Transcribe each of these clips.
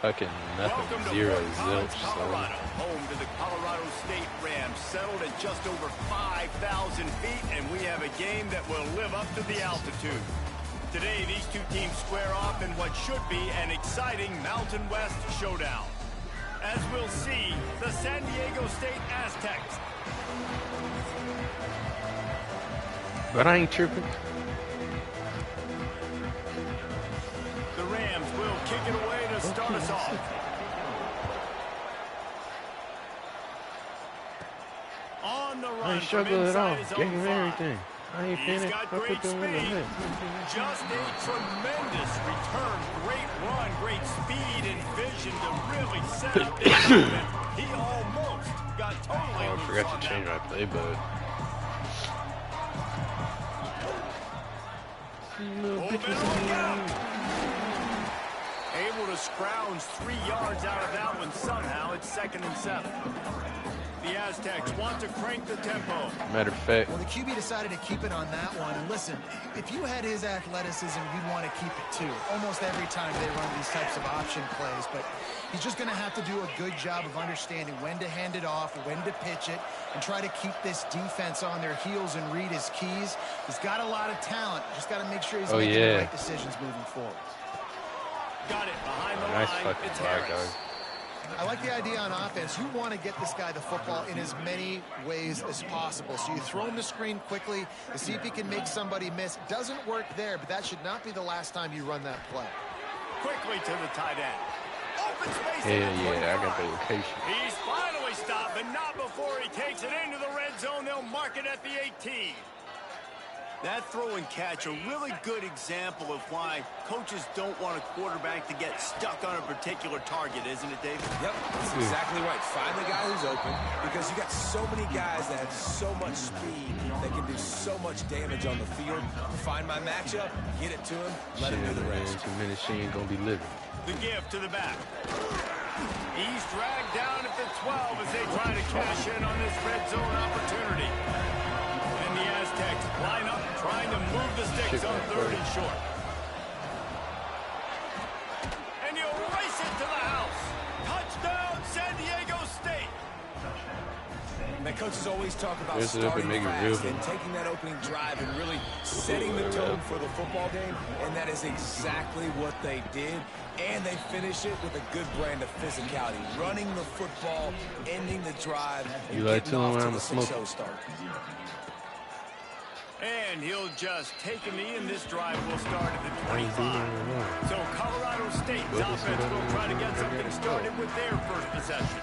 Fucking nothing. 0 zilch, Colorado, home to the Colorado State Rams, settled at just over 5,000 feet, and we have a game that will live up to the altitude. Today, these two teams square off in what should be an exciting Mountain West showdown. As we'll see, the San Diego State Aztecs. But I ain't tripping. The Rams will kick it away to start us off. On the run. I ain't struggling at all. Gave him everything. I ain't He's finished. got I great put them in the speed. net. Just a tremendous return. Great run, great speed and vision to really set up the assignment. He almost got totally I loose forgot on to change that. my play, but Able to scrounge 3 yards out of that one somehow. It's 2nd and 7. The Aztecs want to crank the tempo. matter of fact, Well, the QB decided to keep it on that one. And listen, if you had his athleticism, you'd want to keep it too. Almost every time they run these types of option plays. But he's just going to have to do a good job of understanding when to hand it off, when to pitch it, and try to keep this defense on their heels and read his keys. He's got a lot of talent. Just got to make sure he's making the right decisions moving forward. Got it behind the nice line. fucking It's flag, Harris. dog. I like the idea on offense. You want to get this guy the football in as many ways as possible. So you throw him the screen quickly to see if he can make somebody miss. Doesn't work there, but that should not be the last time you run that play. Quickly to the tight end. Open space. Hell yeah, I got the location. He's finally stopped, but not before he takes it into the red zone. They'll mark it at the 18. That throw and catch, a really good example of why coaches don't want a quarterback to get stuck on a particular target, isn't it, Dave? Yep, that's exactly right. Find the guy who's open, because you got so many guys that have so much speed that can do so much damage on the field. Find my matchup, get it to him, let him do the rest. 2 minutes, she ain't gonna be living. The give to the back. He's dragged down at the 12 as they try to cash in on this red zone opportunity. And the Aztecs line up, trying to move the sticks on 3rd and short. And he'll race it to the house. Touchdown, San Diego State. The coaches always talk about Here's it up and starting make it real. fast and taking that opening drive and really setting the tone for the football game, and that is exactly what they did. And they finish it with a good brand of physicality, running the football, ending the drive, and You like getting telling off when to I'm the a smoker. 6-0 start. And he'll just take a knee, and this drive will start at the 25. So Colorado State's offense will try to get something started with their first possession.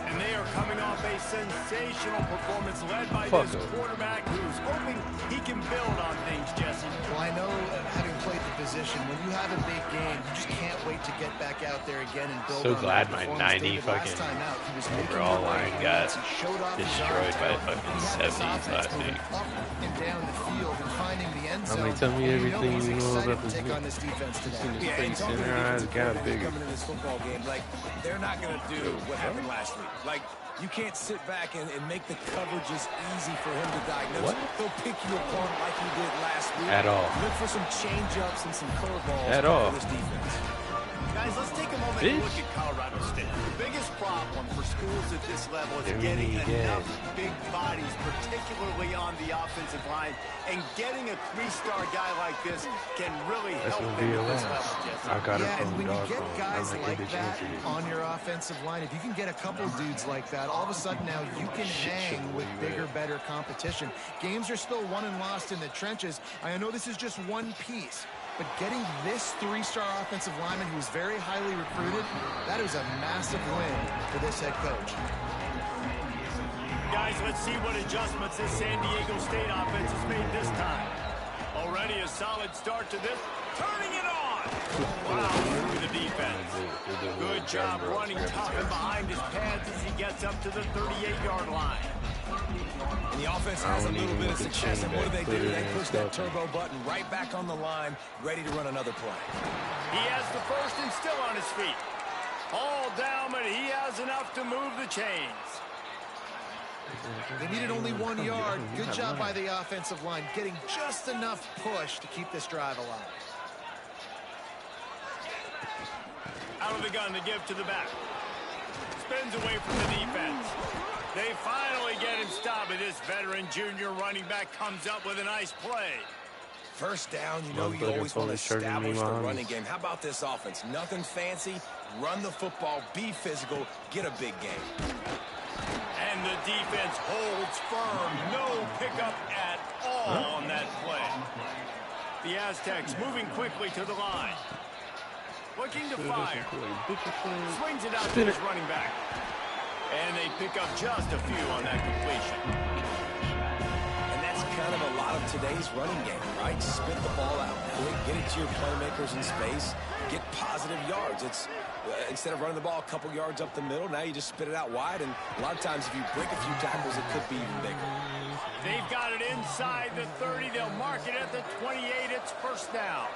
And they are coming off a sensational performance led by this quarterback who's hoping he can build on things, Jesse. Well, I know, having played the position, when you have a big game, you just can't wait to get back out there again and build So on glad that my performance. 90 David, fucking last time out, he was making overall the right line reads. got He showed off his destroyed by arm fucking talent. He had this 70s offense last moving week. up and down the field and finding the end I zone. mean, tell me And everything he's you know excited about to this take game. on this defense today. His Yeah, and face talking in to her eyes defensive got coordinators bigger. coming into this football game, like, they're not going to do what happened last week. Like, you can't sit back and make the coverages easy for him to diagnose. What? He'll pick you apart like he did last week. At all. Look for some change-ups and some curveballs At all. for this defense. Guys, let's take a moment and look at Colorado State. The biggest problem for schools at this level is getting enough big bodies, particularly on the offensive line. And getting a 3-star guy like this can really help them at this level, Jesse. I got it Yeah, and from when you dog get phone. guys I'm like that on your offensive line, if you can get a couple dudes like that, all of a sudden now you can hang with bigger, better competition. Games are still won and lost in the trenches. I know this is just one piece, but getting this 3-star offensive lineman who's very highly recruited, that is a massive win for this head coach. Guys, let's see what adjustments this San Diego State offense has made this time. Already a solid start to this. Turning it on! Wow, through the defense. Good job running tough and behind his pads as he gets up to the 38-yard line. And the offense has a little bit of success, and what do? They push that turbo button right back on the line, ready to run another play. He has the first and still on his feet. All down, but he has enough to move the chains. They needed only 1 yard. Good job by the offensive line, getting just enough push to keep this drive alive. Out of the gun to give to the back. Spins away from the defense. They finally get him stopped, but this veteran junior running back comes up with a nice play. First down, you know you always want to establish the running game. How about this offense? Nothing fancy. Run the football, be physical, get a big game. And the defense holds firm. No pickup at all on that play. The Aztecs moving quickly to the line. Looking to fire. Swings it out to his running back. And they pick up just a few on that completion. And that's kind of a lot of today's running game, right? Spit the ball out quick, get it to your playmakers in space, get positive yards. It's instead of running the ball a couple yards up the middle, now you just spit it out wide, and a lot of times if you break a few tackles, it could be even bigger. They've got it inside the 30. They'll mark it at the 28. It's first down.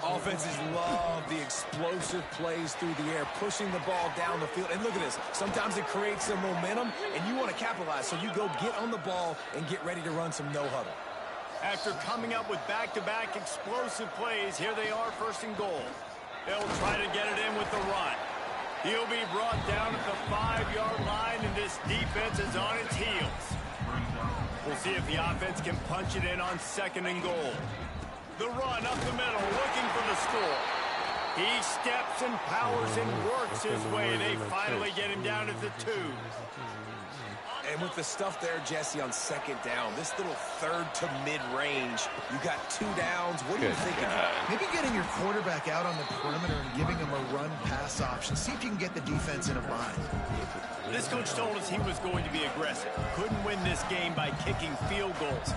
Offenses love the explosive plays through the air, pushing the ball down the field. And look at this. Sometimes it creates some momentum, and you want to capitalize. So you go get on the ball and get ready to run some no-huddle. After coming up with back-to-back explosive plays, here they are, first and goal. They'll try to get it in with the run. He'll be brought down at the 5-yard line, and this defense is on its heels. We'll see if the offense can punch it in on second and goal. The run up the middle, looking for the score. He steps and powers and works his way. They finally get him down at the 2. And with the stuff there, Jesse, on second down, this little third to mid-range, you got 2 downs. What are you thinking? Maybe getting your quarterback out on the perimeter and giving him a run-pass option. See if you can get the defense in a bind. This coach told us he was going to be aggressive. Couldn't win this game by kicking field goals.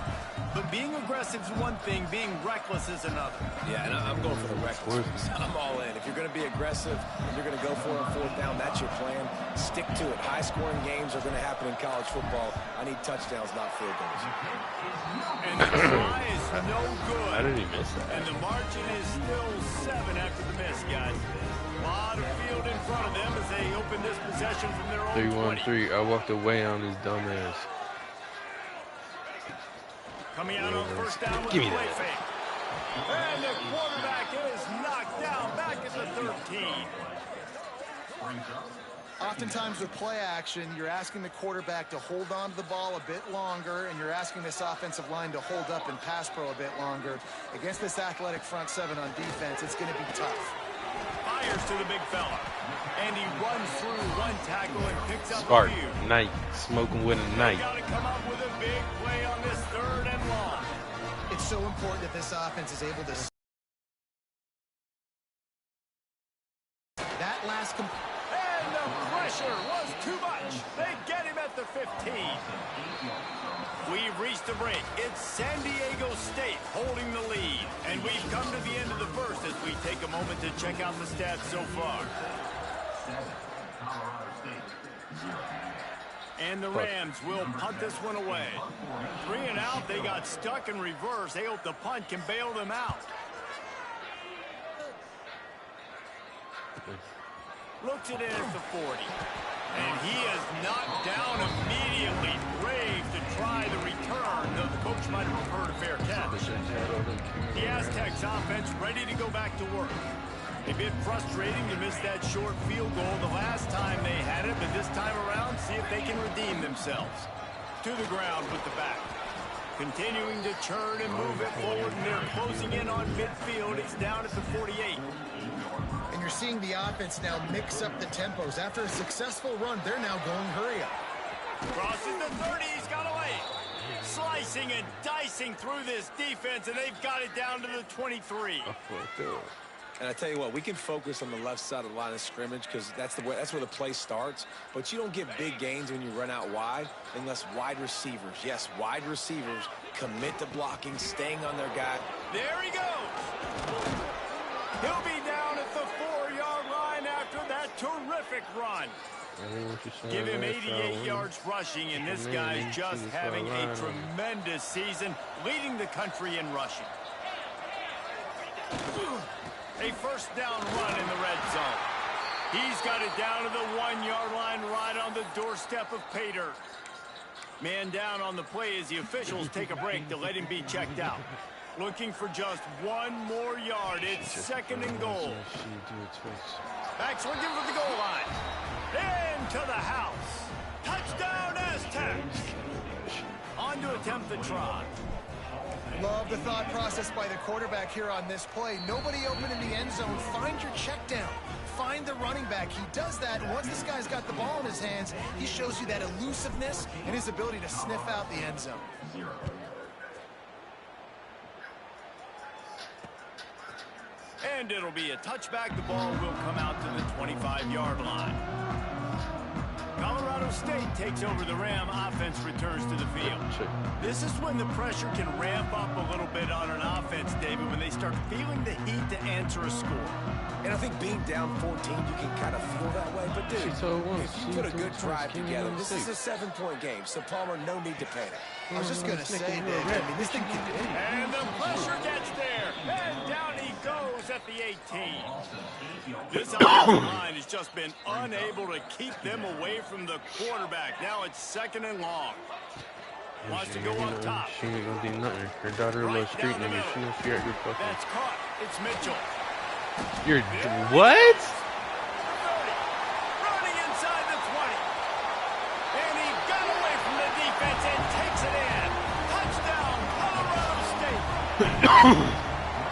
But being aggressive is one thing, being reckless is another. Yeah, and I'm going for the reckless. I'm all in. If you're going to be aggressive and you're going to go for it on fourth down, that's your plan. Stick to it. High-scoring games are going to happen in college football. I need touchdowns, not field goals. And the try is no good. How did he miss that? And the margin is still 7 after the miss, guys. A lot of field in front of them as they open this possession from their own 20. 3-1-3. I walked away on his dumb ass. Coming out on first down with the play fake. And the quarterback is knocked down back at the 13. Oftentimes with play action, you're asking the quarterback to hold on to the ball a bit longer, and you're asking this offensive line to hold up and pass pro a bit longer. Against this athletic front 7 on defense, it's going to be tough. Fires to the big fella. And he runs through one tackle and picks up Spark, a few. night, smoking with a knife. Got to come up with a big play on this 3rd and long. It's so important that this offense is able to... That last... And the pressure was too much. They get him at the 15. We've reached the break. It's San Diego State holding the lead. And we've come to the end of the first as we take a moment to check out the stats so far. And the Rams will punt this one away. 3 and out. They got stuck in reverse. They hope the punt can bail them out. Looks it in at the 40. And he is knocked down immediately. Brave to try the return, though the coach might have preferred a fair catch. The Aztecs offense ready to go back to work. A bit frustrating to miss that short field goal the last time they had it, but this time around, see if they can redeem themselves. To the ground with the back. Continuing to turn and move it forward, and they're closing in on midfield. It's down at the 48. And you're seeing the offense now mix up the tempos. After a successful run, they're now going hurry up. Crosses the 30, he's got away. Slicing and dicing through this defense, and they've got it down to the 23. And I tell you what, we can focus on the left side of the line of scrimmage because that's where the play starts. But you don't get big gains when you run out wide unless wide receivers, yes, wide receivers commit to blocking, staying on their guy. There he goes. He'll be down at the 4-yard line after that terrific run. Give him 88 yards rushing, and this guy's just having a tremendous season, leading the country in rushing. A first down run in the red zone. He's got it down to the 1-yard line right on the doorstep of pay dirt. Man down on the play as the officials take a break to let him be checked out. Looking for just one more yard. It's second and goal. Backs looking for the goal line. Into the house. Touchdown, Aztecs. On to attempt the try. Love the thought process by the quarterback here on this play. Nobody open in the end zone. Find your check down. Find the running back. He does that, and once this guy's got the ball in his hands, he shows you that elusiveness and his ability to sniff out the end zone. And it'll be a touchback. The ball will come out to the 25-yard line. Colorado State takes over the Ram. Offense returns to the field. This is when the pressure can ramp up a little bit on an offense, David, when they start feeling the heat to answer a score. And I think being down 14, you can kind of feel that way. But, dude, if you put a good drive together, this is a 7-point game, so Palmer, no need to panic. I was just going to say, Dave, I mean, this thing can do. And the pressure gets there. And down he goes at the 18. This offensive line has just been unable to keep them away from the quarterback. Now it's second and long. Wants to go up top. She ain't gonna do nothing. Her daughter loves street niggas. She knows she out here fucking. That's caught. It's Mitchell. You're what? 30. Running inside the 20. And he got away from the defense and takes it in. Touchdown, Colorado State.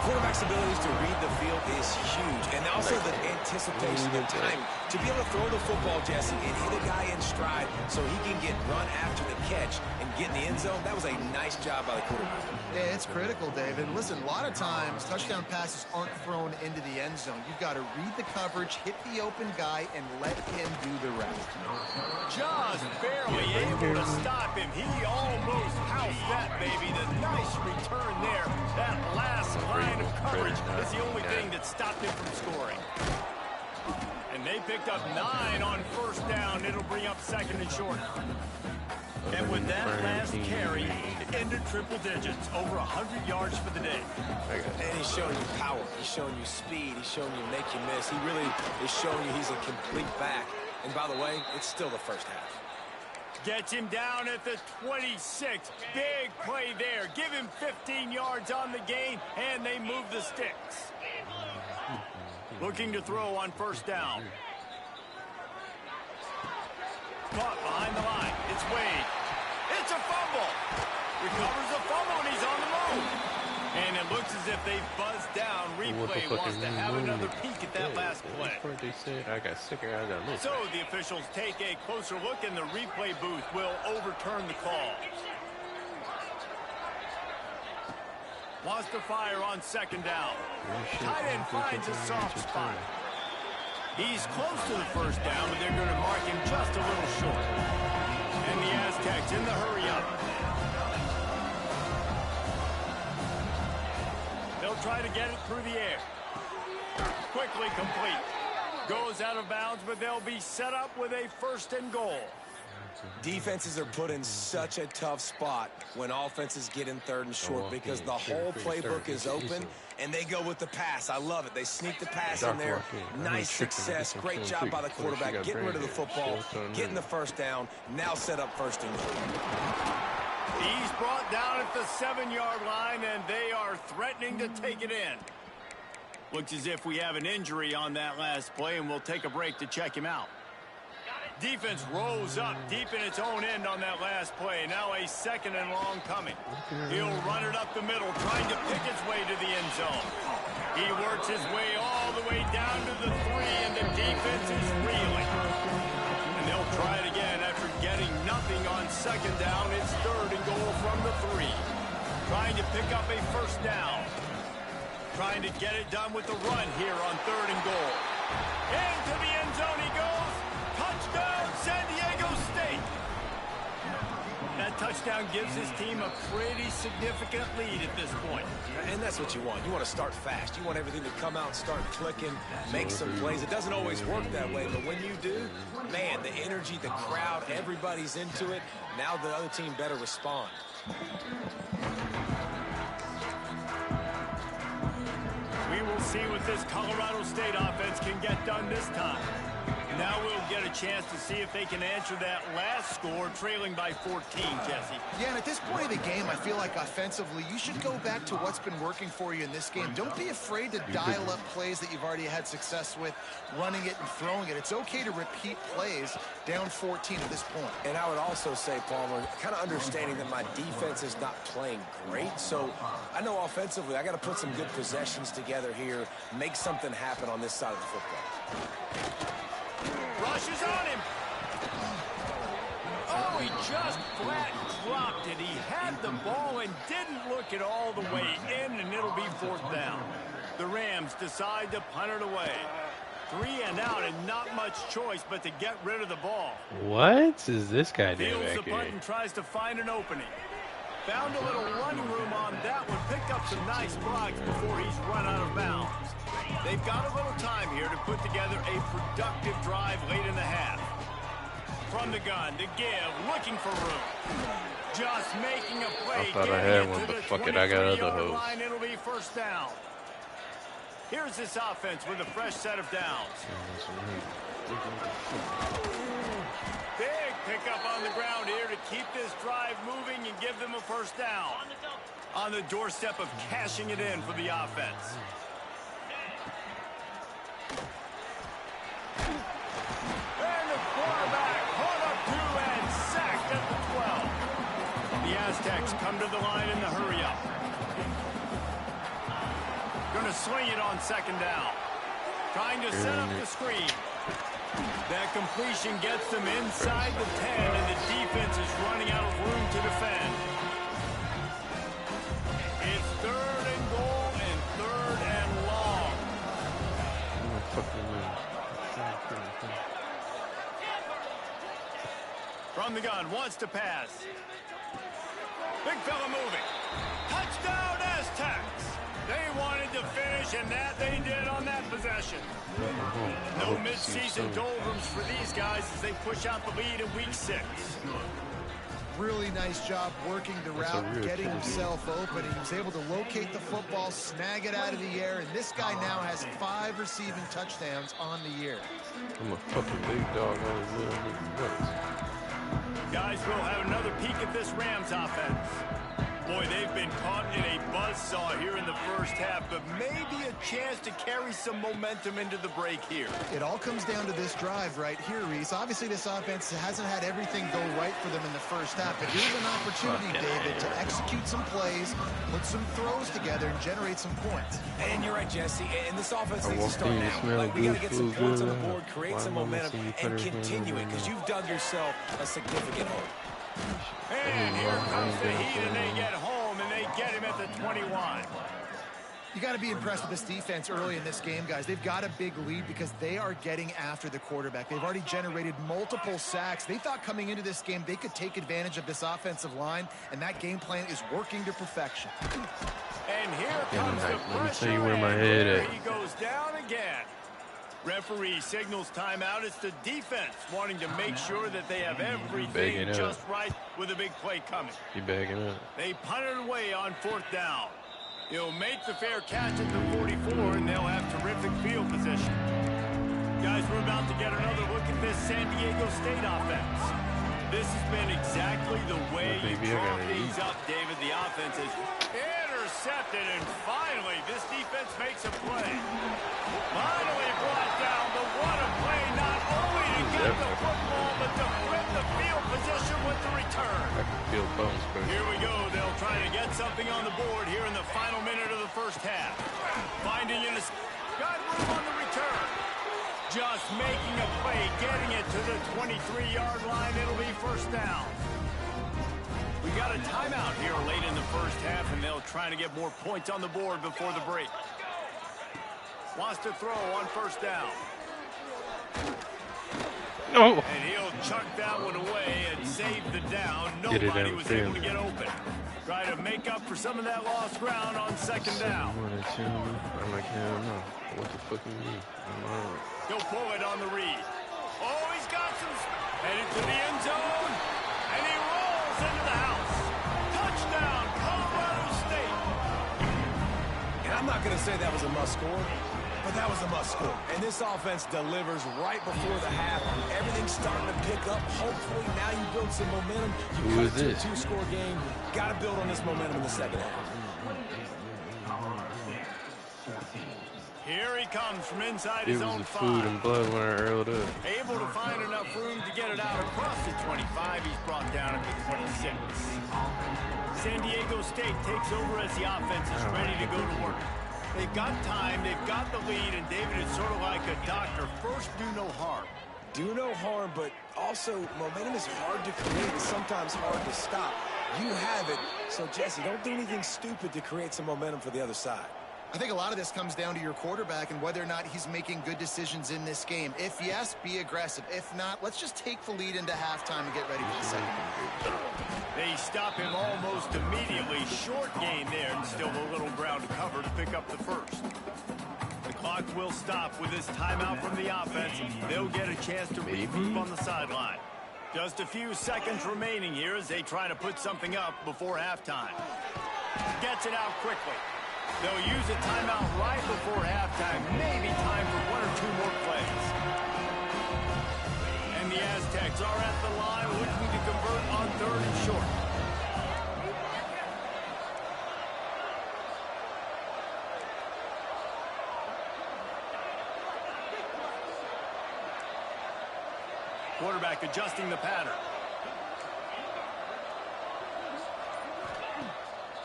Quarterback's abilities to read the field is huge, and also the anticipation and time to be able to throw the football, Jesse, and hit a guy in stride so he can get run after the catch and get in the end zone. That was a nice job by the quarterback. Yeah, it's critical, David. Listen, a lot of times touchdown passes aren't thrown into the end zone. You've got to read the coverage, hit the open guy, and let him do the rest. Just barely able to stop him. He almost housed that baby. The nice return there. That last line of coverage is the only thing that stopped him from scoring. And they picked up 9 on first down. It'll bring up second and short. And with that last carry, into triple digits, over 100 yards for the day. And he's showing you power. He's showing you speed. He's showing you make you miss. He really is showing you he's a complete back. And by the way, it's still the first half. Gets him down at the 26. Big play there. Give him 15 yards on the gain, and they move the sticks. Looking to throw on first down. Caught behind the line. It's Wade. It's a fumble. Recovers the fumble, and he's on the move. And it looks as if they've buzzed down. Replay wants to have another peek at that last play. They said I got sicker. I got look. So the officials take a closer look, and the replay booth will overturn the call. Wants to fire on second down. Tight end finds a soft spot. He's close to the first down, but they're going to mark him just a little short. And the Aztecs in the hurry-up. They'll try to get it through the air. Quickly complete. Goes out of bounds, but they'll be set up with a first and goal. Defenses are put in such a tough spot when offenses get in third and short because the whole playbook is open and they go with the pass. I love it. They sneak the pass in there. Nice success. Great job by the quarterback getting rid of the football, getting the first down. Now set up first and goal. He's brought down at the 7-yard line, and they are threatening to take it in. Looks as if we have an injury on that last play, and we'll take a break to check him out. Defense rolls up deep in its own end on that last play. Now a second and long coming. He'll run it up the middle, trying to pick his way to the end zone. He works his way all the way down to the 3, and the defense is reeling. And they'll try it again after getting nothing on second down. It's third and goal from the 3. Trying to pick up a first down. Trying to get it done with the run here on third and goal. Into the end zone he goes. Touchdown, San Diego State. That touchdown gives his team a pretty significant lead at this point. And that's what you want. You want to start fast. You want everything to come out and start clicking, make some plays. It doesn't always work that way, but when you do, man, the energy, the crowd, everybody's into it. Now the other team better respond. We will see what this Colorado State offense can get done this time. Now we'll get a chance to see if they can answer that last score, trailing by 14, Jesse. Yeah, and at this point of the game, I feel like offensively, you should go back to what's been working for you in this game. Don't be afraid to dial up plays that you've already had success with, running it and throwing it. It's okay to repeat plays down 14 at this point. And I would also say, Palmer, kind of understanding that my defense is not playing great. So I know offensively, I got to put some good possessions together here, make something happen on this side of the football. Rushes on him. Oh, he just flat dropped it. He had the ball and didn't look it all the way in, and it'll be 4th down. The Rams decide to punt it away. 3 and out, and not much choice but to get rid of the ball. What is this guy doing Fields the back punt here? and tries to find an opening. Found a little running room on that one. Picked up some nice blocks before he's run out of bounds. They've got a little time here to put together a productive drive late in the half. From the gun to give, looking for room. Just making a play. I thought I had one, but fuck it, I got other hoes. It'll be 1st down. Here's this offense with a fresh set of downs. Big pickup on the ground here to keep this drive moving and give them a 1st down. On the doorstep of cashing it in for the offense. And the quarterback caught up to and sacked at the 12. The Aztecs come to the line in the hurry up. Going to swing it on 2nd down. Trying to set up the screen. That completion gets them inside the 10, and the defense is running out of room to defend. It's 3rd and goal and 3rd and long. From the gun, wants to pass. Big fella moving. Touchdown, Aztecs. They wanted to finish, and that they did on that possession. No midseason doldrums for these guys as they push out the lead in week 6. Really nice job working the route, getting himself open. He was able to locate the football, snag it out of the air, and this guy now has 5 receiving touchdowns on the year. I'm a fucking big dog on his little nigga. Guys, we'll have another peek at this Rams offense. Boy, they've been caught in a buzzsaw here in the 1st half, but maybe a chance to carry some momentum into the break here. It all comes down to this drive right here, Reese. Obviously, this offense hasn't had everything go right for them in the 1st half, but here's an opportunity, David, to execute some plays, put some throws together, and generate some points. And you're right, Jesse. And this offense needs to start now. Like, we got to get some points on the board, create some momentum, and continue it, because you've dug yourself a significant hole. And here comes the heat, and they get home, and they get him at the 21. You got to be impressed with this defense early in this game, guys. They've got a big lead because they are getting after the quarterback. They've already generated multiple sacks. They thought coming into this game they could take advantage of this offensive line, and that game plan is working to perfection. And here comes the pressure. Let me tell you where my head at. He goes down again. Referee signals timeout. It's the defense wanting to make sure that they have everything just right with a big play coming. You bagging up. They punt it away on 4th down. He'll make the fair catch at the 44, and they'll have terrific field position. Guys, we're about to get another look at this San Diego State offense. This has been exactly the way you draw things up, David. The offense is intercepted, and finally, this defense makes a play. Finally brought down, but what a play, not only to get the football, but to flip the field position with the return. I can feel bones, bro. Here we go. They'll try to get something on the board here in the final minute of the 1st half. Finding in a got room on the return. Just making a play, getting it to the 23-yard line. It'll be 1st down. We got a timeout here late in the 1st half, and they'll try to get more points on the board before the break. Wants to throw on 1st down. No. And he'll chuck that one away and save the down. Nobody was able to get open. Try to make up for some of that lost ground on 2nd down. I'm like, hell no. What the fuck is me? He'll pull it on the read. Oh, he's got some. Headed to the end zone. And he rolls into the house. Touchdown, Colorado State. And I'm not going to say that was a must score, but that was a must score. And this offense delivers right before the half. Everything's starting to pick up. Hopefully now you build some momentum. You cut it to a 2-score game. Got to build on this momentum in the second half. Here he comes from inside his own 5. It was food and blood when I earled up. Able to find enough room to get it out across the 25. He's brought down at the 26. San Diego State takes over as the offense is ready to go to work. They've got time, they've got the lead, and David, it's sort of like a doctor. First, do no harm. Do no harm, but also momentum is hard to create and sometimes hard to stop. You have it, so Jesse, don't do anything stupid to create some momentum for the other side. I think a lot of this comes down to your quarterback and whether or not he's making good decisions in this game. If yes, be aggressive. If not, let's just take the lead into halftime and get ready for the second one. They stop him almost immediately. Short gain there, and still a little ground to cover to pick up the first. The clock will stop with this timeout from the offense. They'll get a chance to regroup on the sideline. Just a few seconds remaining here as they try to put something up before halftime. Gets it out quickly. They'll use a timeout right before halftime. Maybe time for 1 or 2 more plays. And the Aztecs are at the line looking to convert on 3rd and short. Quarterback adjusting the pattern.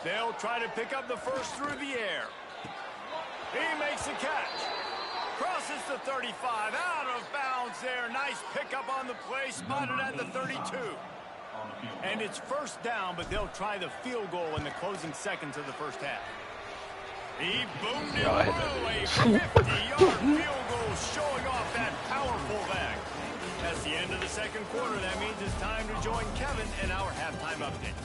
They'll try to pick up the first through the air. He makes a catch. Crosses the 35. Out of bounds there. Nice pickup on the play. Spotted at the 32. And it's first down, but they'll try the field goal in the closing seconds of the first half. He boomed it through a 50-yard field goal, showing off that powerful back. That's the end of the second quarter. That means it's time to join Kevin in our halftime update.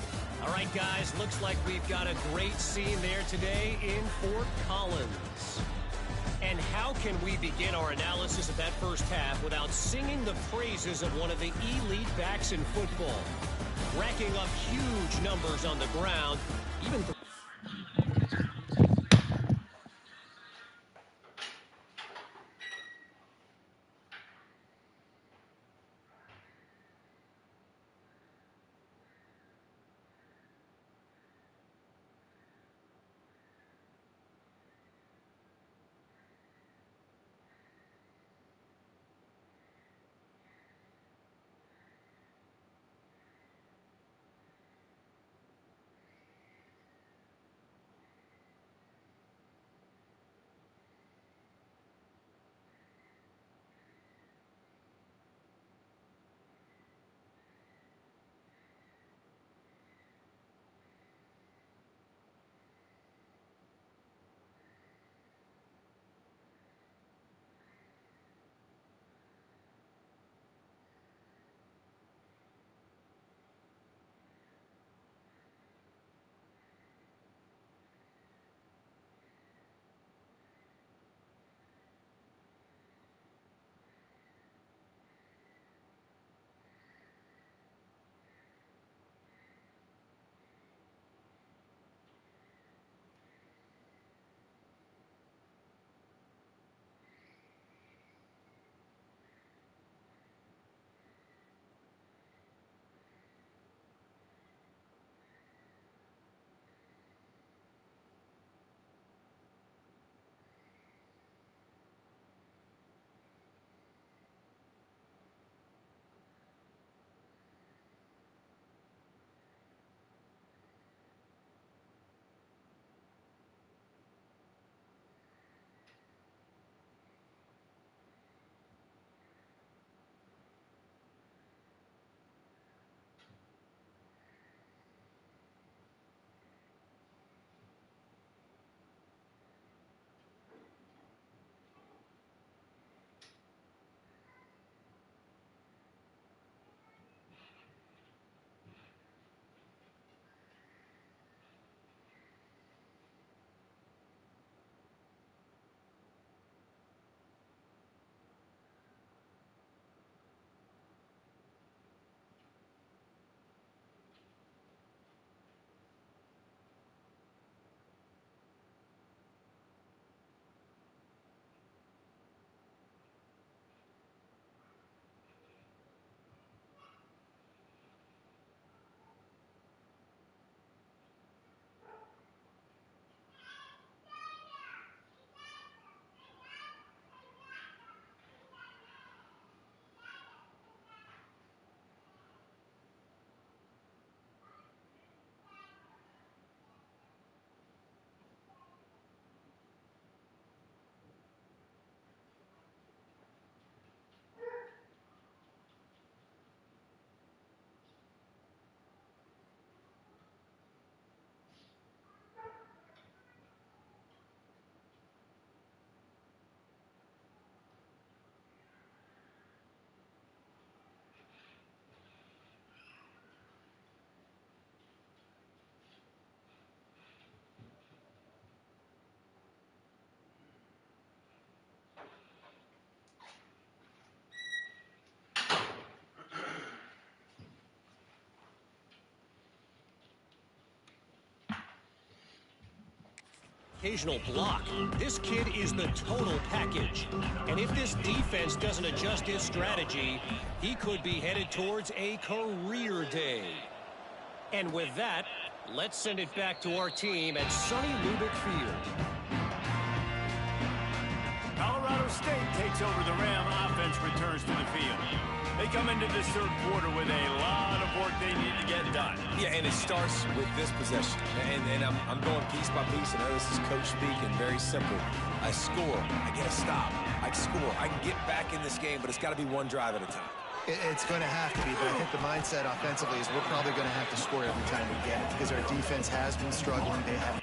All right, guys, looks like we've got a great scene there today in Fort Collins. And how can we begin our analysis of that first half without singing the praises of one of the elite backs in football? Racking up huge numbers on the ground, even occasional block. This kid is the total package. And if this defense doesn't adjust his strategy, he could be headed towards a career day. And with that, let's send it back to our team at sunny Lubick Field. Colorado State takes over. The Ram offense returns to the field. They come into this third quarter with a lot of work they need to get done. Yeah, and it starts with this possession. And I'm going piece by piece. I know this is coach speaking, very simple. I score. I get a stop. I score. I can get back in this game, but it's got to be one drive at a time. It's going to have to be, but I think the mindset offensively is we're probably going to have to score every time we get it because our defense has been struggling. They have.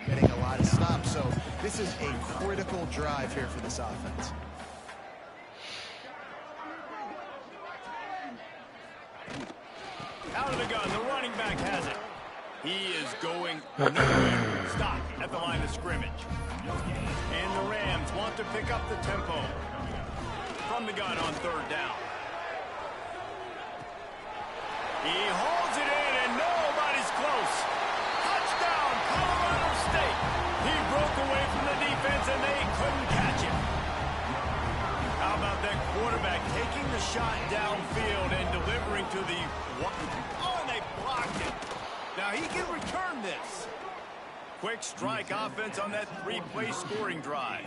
Getting a lot of stops, so this is a critical drive here for this offense. Out of the gun, the running back has it. He is going nowhere. Stop at the line of scrimmage. And the Rams want to pick up the tempo. From the gun on third down. He holds it in and nobody's close. Touchdown, Colorado State. He broke away from the defense and they couldn't catch him. How about that quarterback taking the shot downfield and delivering to the... Oh, they blocked it. Now he can return this. Quick strike offense on that three-play scoring drive.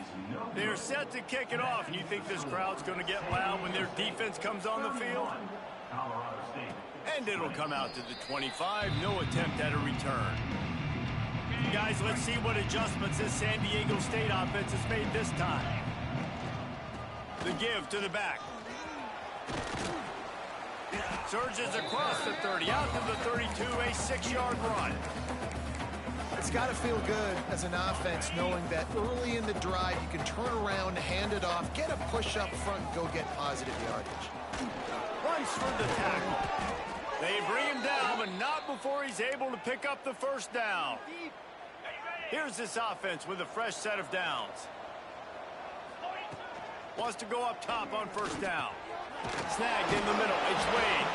They're set to kick it off. And you think this crowd's going to get loud when their defense comes on the field? And it'll come out to the 25. No attempt at a return. Guys, let's see what adjustments this San Diego State offense has made this time. The give to the back. Surges across the 30, out to the 32, a 6-yard run. It's got to feel good as an offense knowing that early in the drive you can turn around, hand it off, get a push up front, and go get positive yardage. Runs for the tackle. They bring him down, but not before he's able to pick up the first down. Here's this offense with a fresh set of downs. Wants to go up top on first down. Snagged in the middle. It's Wade.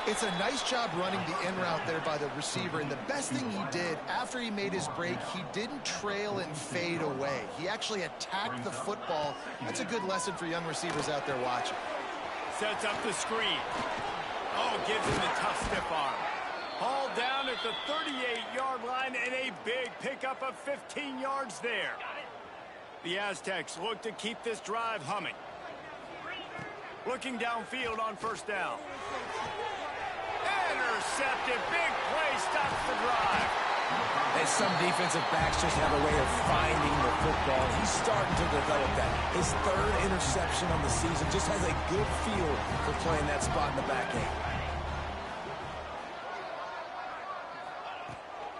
It's a nice job running the in route there by the receiver, and the best thing he did after he made his break, he didn't trail and fade away. He actually attacked the football. That's a good lesson for young receivers out there watching. Sets up the screen. Oh, gives him the tough stiff arm. Hauled down at the 38-yard line and a big pickup of 15 yards there. The Aztecs look to keep this drive humming. Looking downfield on first down. Intercepted. Big play stops the drive. And some defensive backs just have a way of finding the football. He's starting to develop that. His third interception on the season just has a good feel for playing that spot in the back end.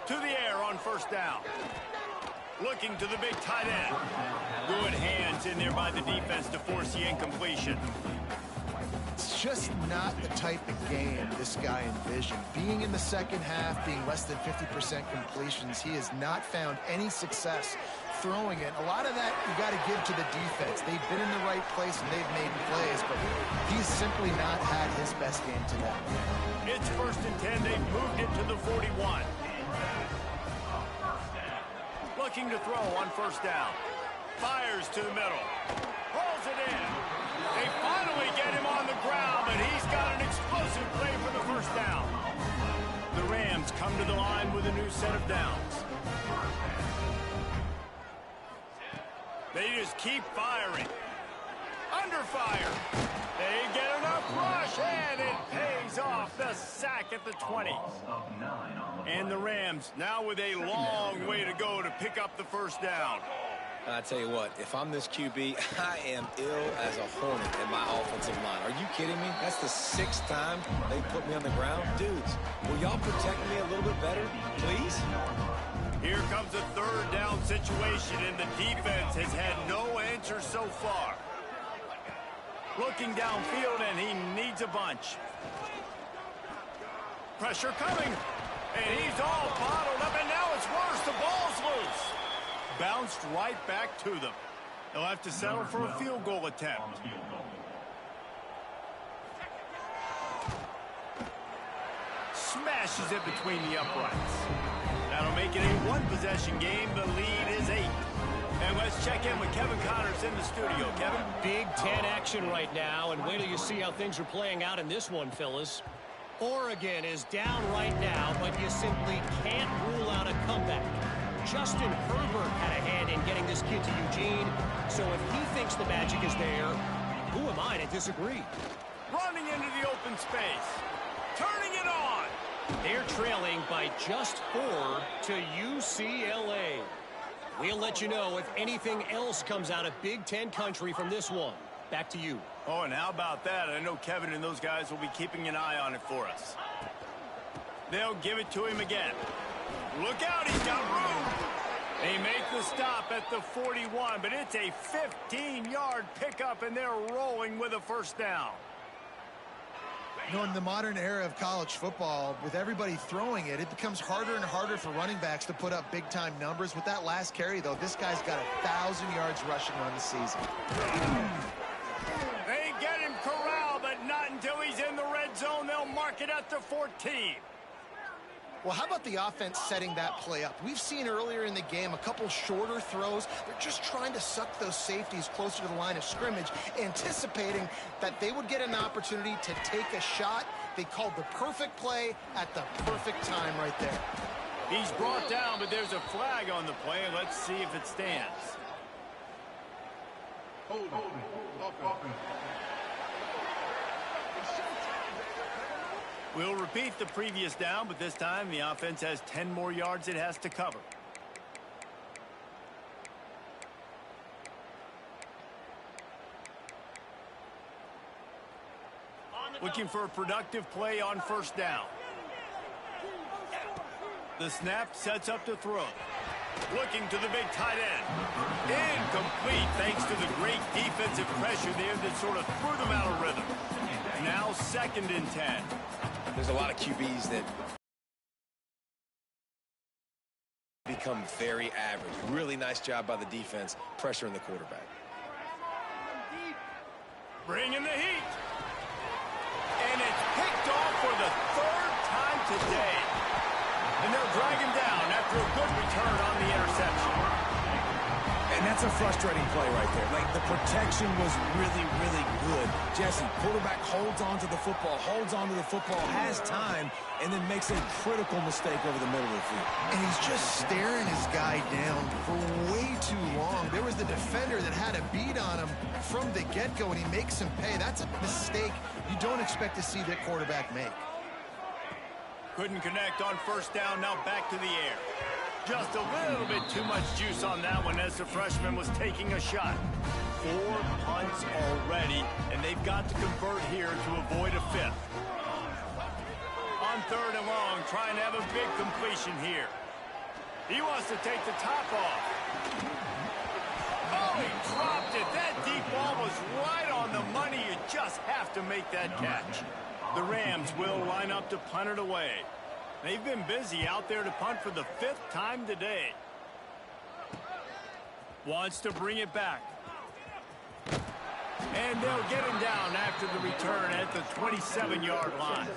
To the air on first down. Looking to the big tight end. Good hands in there by the defense to force the incompletion. It's just not the type of game this guy envisioned. Being in the second half, being less than 50% completions, he has not found any success throwing it. A lot of that you got to give to the defense. They've been in the right place and they've made plays, but he's simply not had his best game today. It's 1st and 10. They've moved it to the 41. Looking to throw on first down. Fires to the middle. Rolls it in. They finally get him on the ground, but he's got an explosive play for the first down. The Rams come to the line with a new set of downs. They just keep firing. Under fire. They get enough rush, and it pays off. The sack at the 20. And the Rams now with a long way to go to pick up the first down. I tell you what, if I'm this QB, I am ill as a hornet in my offensive line. Are you kidding me? That's the 6th time they put me on the ground. Dudes, will y'all protect me a little bit better, please? Here comes a 3rd down situation, and the defense has had no answer so far. Looking downfield, and he needs a bunch. Pressure coming, and he's all bottled up, and now it's worse. The ball's loose. Bounced right back to them. They'll have to settle for a field goal attempt. Smashes it between the uprights. That'll make it a 1-possession game. The lead is 8. And let's check in with Kevin Connors in the studio. Kevin? Big 10 action right now, and wait till you see how things are playing out in this one, Phyllis. Oregon is down right now, but you simply can't rule out a comeback. Justin Herbert had a hand in getting this kid to Eugene, so if he thinks the magic is there, who am I to disagree? Running into the open space. Turning it on. They're trailing by just 4 to UCLA. We'll let you know if anything else comes out of Big Ten country from this one. Back to you. Oh, and how about that? I know Kevin and those guys will be keeping an eye on it for us. They'll give it to him again. Look out, he's got room. They make the stop at the 41, but it's a 15-yard pickup, and they're rolling with a 1st down. You know, in the modern era of college football, with everybody throwing it, it becomes harder and harder for running backs to put up big-time numbers. With that last carry, though, this guy's got 1,000 yards rushing on the season. They get him corralled, but not until he's in the red zone. They'll mark it at the 14. Well, how about the offense setting that play up? We've seen earlier in the game a couple shorter throws. They're just trying to suck those safeties closer to the line of scrimmage, anticipating that they would get an opportunity to take a shot. They called the perfect play at the perfect time right there. He's brought down, but there's a flag on the play. Let's see if it stands. We'll repeat the previous down, but this time the offense has 10 more yards it has to cover. Looking for a productive play on 1st down. The snap sets up to throw. Looking to the big tight end. Incomplete thanks to the great defensive pressure there that sort of threw them out of rhythm. Now 2nd and 10. There's a lot of QBs that become very average. Really nice job by the defense, pressuring the quarterback. Bringing the heat. And it's picked off for the 3rd time today. And they'll drag him down after a good return on the interception. And that's a frustrating play right there. Like, the protection was really, really good. Jesse, quarterback holds on to the football, has time, and then makes a critical mistake over the middle of the field. And he's just staring his guy down for way too long. There was the defender that had a beat on him from the get-go, and he makes him pay. That's a mistake you don't expect to see that quarterback make. Couldn't connect on 1st down, now back to the air. Just a little bit too much juice on that one as the freshman was taking a shot. 4 punts already, and they've got to convert here to avoid a 5th. On 3rd and long, trying to have a big completion here. He wants to take the top off. Oh, he dropped it. That deep ball was right on the money. You just have to make that catch. The Rams will line up to punt it away. They've been busy out there to punt for the 5th time today. Wants to bring it back. And they'll get him down after the return at the 27-yard line.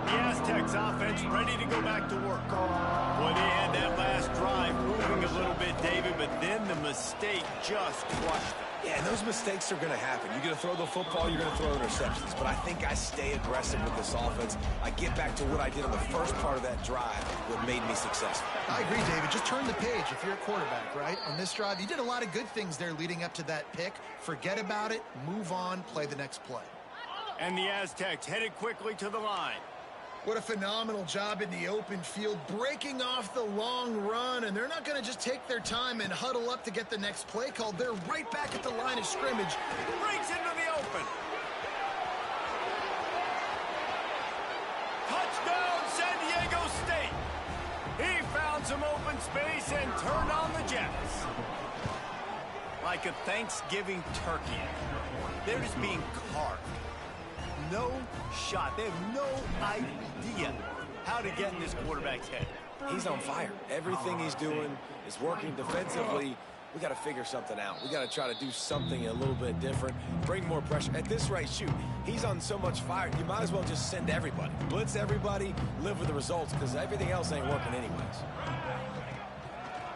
The Aztecs offense ready to go back to work. Boy, they had that last drive moving a little bit, David, but then the mistake just crushed them. Yeah, and those mistakes are going to happen. You're going to throw the football, you're going to throw interceptions. But I think I stay aggressive with this offense. I get back to what I did on the first part of that drive, what made me successful. I agree, David. Just turn the page if you're a quarterback, right? On this drive, you did a lot of good things there leading up to that pick. Forget about it, move on, play the next play. And the Aztecs headed quickly to the line. What a phenomenal job in the open field, breaking off the long run, and they're not going to just take their time and huddle up to get the next play called. They're right back at the line of scrimmage. Breaks into the open. Touchdown, San Diego State. He found some open space and turned on the Jets. Like a Thanksgiving turkey, they're just being carved. No shot. They have no idea how to get in this quarterback's head. He's on fire. Everything he's doing is working defensively. We got to figure something out. We got to try to do something a little bit different, bring more pressure. At this rate, shoot, he's on so much fire, you might as well just send everybody. Blitz everybody, live with the results, because everything else ain't working anyways.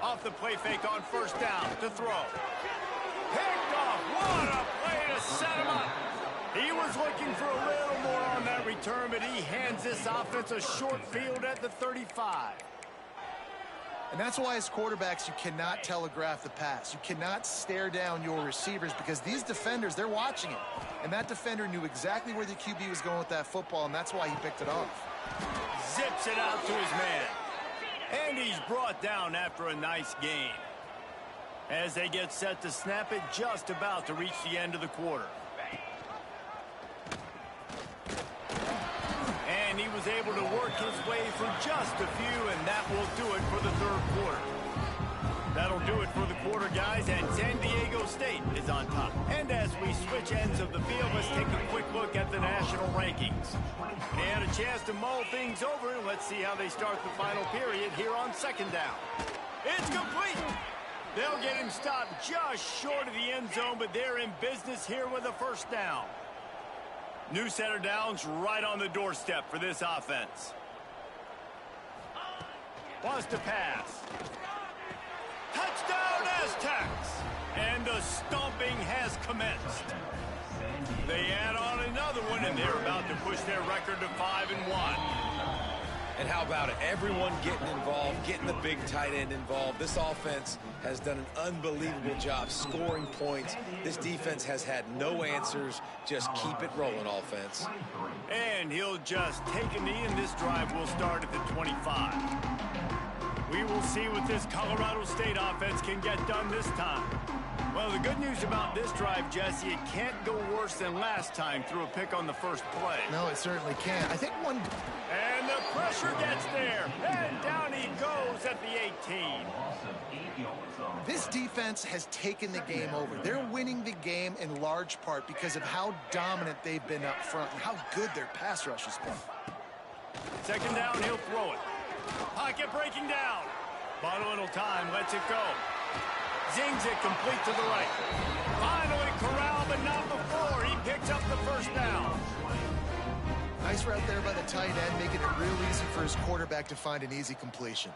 Off the play fake on first down to throw. Picked off. What a play to set him up. He was looking for a little more on that return, but he hands this offense a short field at the 35. And that's why as quarterbacks, you cannot telegraph the pass. You cannot stare down your receivers because these defenders, they're watching it. And that defender knew exactly where the QB was going with that football, and that's why he picked it off. Zips it out to his man. And he's brought down after a nice gain. As they get set to snap it, just about to reach the end of the quarter. And he was able to work his way for just a few, and that will do it for the third quarter. That'll do it for the quarter, guys, and San Diego State is on top. And as we switch ends of the field, let's take a quick look at the national rankings. They had a chance to mull things over, and let's see how they start the final period here on second down. It's complete. They'll get him stopped just short of the end zone, but they're in business here with a first down. New set of downs right on the doorstep for this offense. Wants to pass. Touchdown Aztecs! And the stomping has commenced. They add on another one, and they're about to push their record to 5-1. And how about it? Everyone getting involved, getting the big tight end involved. This offense has done an unbelievable job scoring points. This defense has had no answers. Just keep it rolling, offense. And he'll just take a knee, and this drive will start at the 25. We will see what this Colorado State offense can get done this time. Well, the good news about this drive, Jesse, it can't go worse than last time through a pick on the first play. No, it certainly can't. I think one... And the pressure gets there. And down he goes at the 18. This defense has taken the game over. They're winning the game in large part because of how dominant they've been up front and how good their pass rush has been. Second down, he'll throw it. Pocket breaking down. Bought a little time, lets it go. Zings it complete to the right. Finally corralled, but not before. He picks up the first down. Nice route there by the tight end, making it real easy for his quarterback to find an easy completion.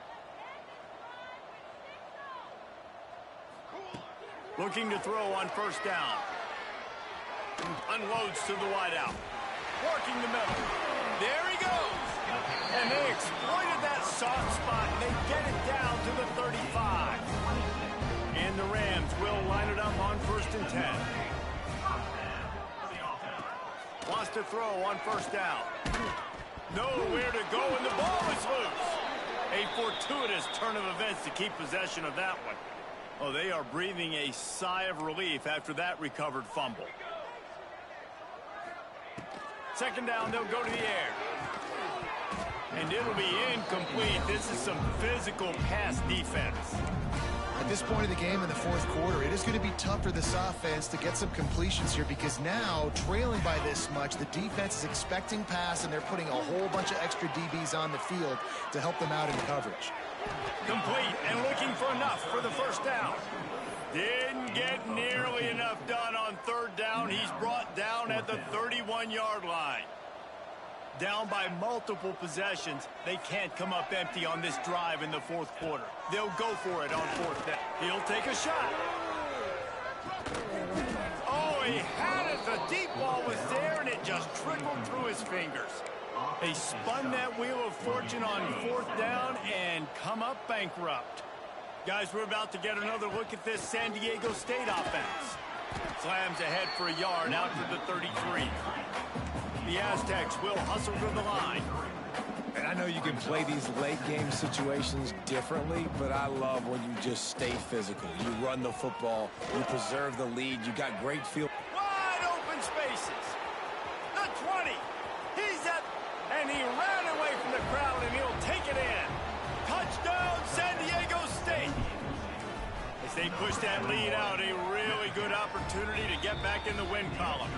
Looking to throw on first down. Unloads to the wideout. Working the middle. There he goes. And they exploited that soft spot, and they get it down to the 35. And the Rams will line it up on 1st and 10. Wants to throw on first down. Nowhere to go, and the ball is loose. A fortuitous turn of events to keep possession of that one. Oh, they are breathing a sigh of relief after that recovered fumble. Second down, they'll go to the air. And it'll be incomplete. This is some physical pass defense. At this point of the game in the fourth quarter, it is going to be tough for this offense to get some completions here because now, trailing by this much, the defense is expecting pass, and they're putting a whole bunch of extra DBs on the field to help them out in coverage. Complete and looking for enough for the first down. Didn't get nearly enough done on third down. He's brought down at the 31-yard line. Down by multiple possessions, they can't come up empty on this drive in the fourth quarter. They'll go for it on fourth down. He'll take a shot. Oh, he had it. The deep ball was there, and it just trickled through his fingers. They spun that wheel of fortune on fourth down and come up bankrupt. Guys, we're about to get another look at this San Diego State offense. Slams ahead for a yard out to the 33. The Aztecs will hustle to the line. know you can play these late-game situations differently, but I love when you just stay physical. You run the football, you preserve the lead, you got great field. Wide open spaces. The 20. He's up, and he ran away from the crowd, and he'll take it in. Touchdown, San Diego State. As they push that lead out, a really good opportunity to get back in the win column.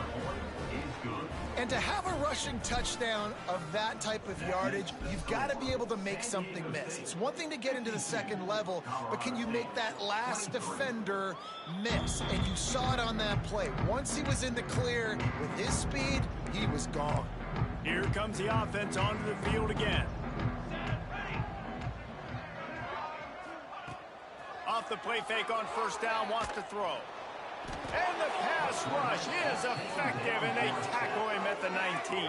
And to have a rushing touchdown of that type of yardage, you've got to be able to make something miss. It's one thing to get into the second level, but can you make that last defender miss? And you saw it on that play. Once he was in the clear with his speed, he was gone. Here comes the offense onto the field again. Off the play fake on first down, wants to throw. And the pass rush is effective, and they tackle him at the 19.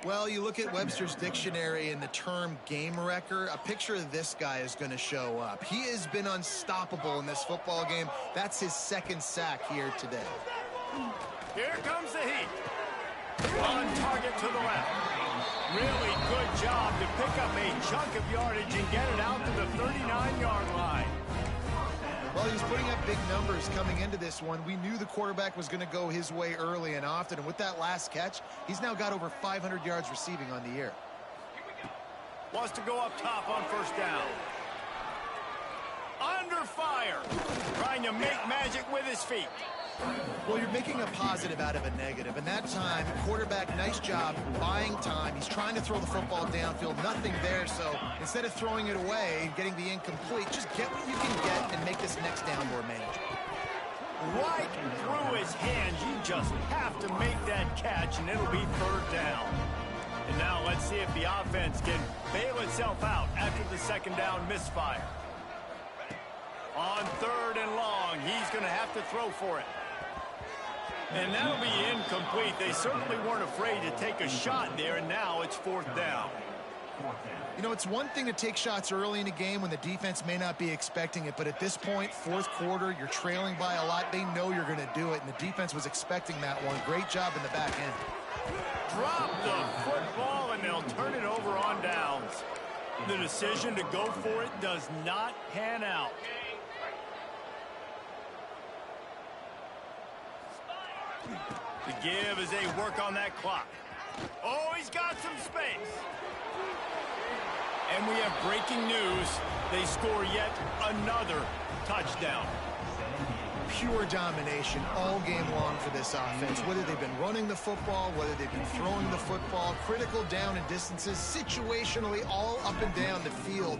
Well, you look at Webster's dictionary and the term game wrecker, a picture of this guy is going to show up. He has been unstoppable in this football game. That's his second sack here today. Here comes the heat. On target to the left. Really good job to pick up a chunk of yardage and get it out to the 39-yard line. Well, he was putting up big numbers coming into this one. We knew the quarterback was going to go his way early and often, and with that last catch, he's now got over 500 yards receiving on the year. Wants to go up top on first down. Under fire. Trying to make magic with his feet. Well, you're making a positive out of a negative, and that time, quarterback, nice job buying time. He's trying to throw the football downfield, nothing there, so instead of throwing it away and getting the incomplete, just get what you can get and make this next down more manageable. Right through his hands. You just have to make that catch, and it'll be third down. And now let's see if the offense can bail itself out after the second down misfire. On third and long, he's going to have to throw for it. And that'll be incomplete. They certainly weren't afraid to take a shot there, and now it's fourth down. You know, it's one thing to take shots early in a game when the defense may not be expecting it, but at this point, fourth quarter, you're trailing by a lot. They know you're going to do it, and the defense was expecting that one. Great job in the back end. Drop the football, and they'll turn it over on downs. The decision to go for it does not pan out. The give as they work on that clock. Oh, he's got some space. And we have breaking news. They score yet another touchdown. Pure domination all game long for this offense. Whether they've been running the football, whether they've been throwing the football, critical down and distances, situationally all up and down the field.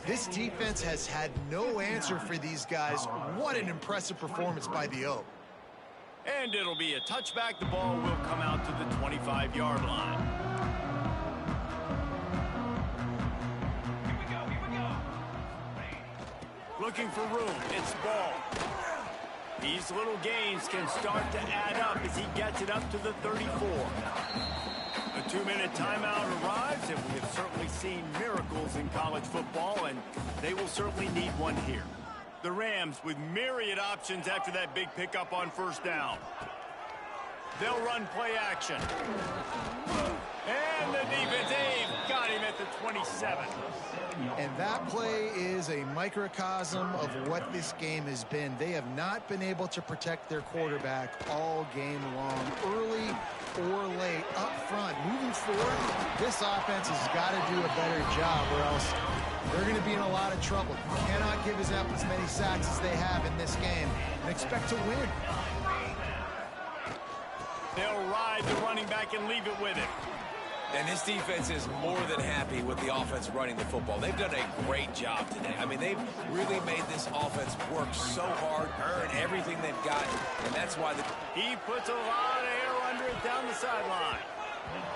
This defense has had no answer for these guys. What an impressive performance by the O. And it'll be a touchback. The ball will come out to the 25-yard line. Here we go. Looking for room. It's ball. These little gains can start to add up as he gets it up to the 34. A 2-minute timeout arrives, and we have certainly seen miracles in college football, and they will certainly need one here. The Rams with myriad options after that big pickup on first down. They'll run play action. And the defense, they've got him at the 27. And that play is a microcosm of what this game has been. They have not been able to protect their quarterback all game long, early or late, up front. Moving forward, this offense has got to do a better job, or else they're going to be in a lot of trouble. You cannot give up as many sacks as they have in this game and expect to win. They'll ride the running back and leave it with him. And this defense is more than happy with the offense running the football. They've done a great job today. I mean, they've really made this offense work so hard, earn everything they've got, and that's why he puts a lot of air under it down the sideline.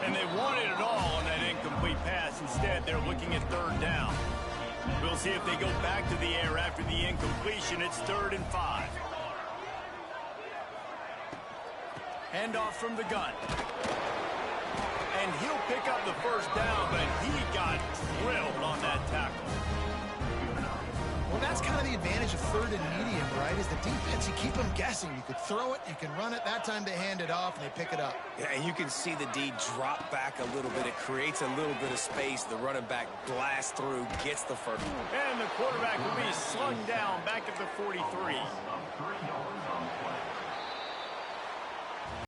And they wanted it all on that incomplete pass. Instead, they're looking at third down. We'll see if they go back to the air after the incompletion. It's 3rd and 5. Handoff from the gun. And he'll pick up the first down, but he got drilled on that tackle. Well, that's kind of the advantage of third and medium, right, is the defense. You keep them guessing. You could throw it, you can run it. That time they hand it off, and they pick it up. Yeah, and you can see the D drop back a little bit. It creates a little bit of space. The running back blasts through, gets the first. And the quarterback will be slung down back at the 43.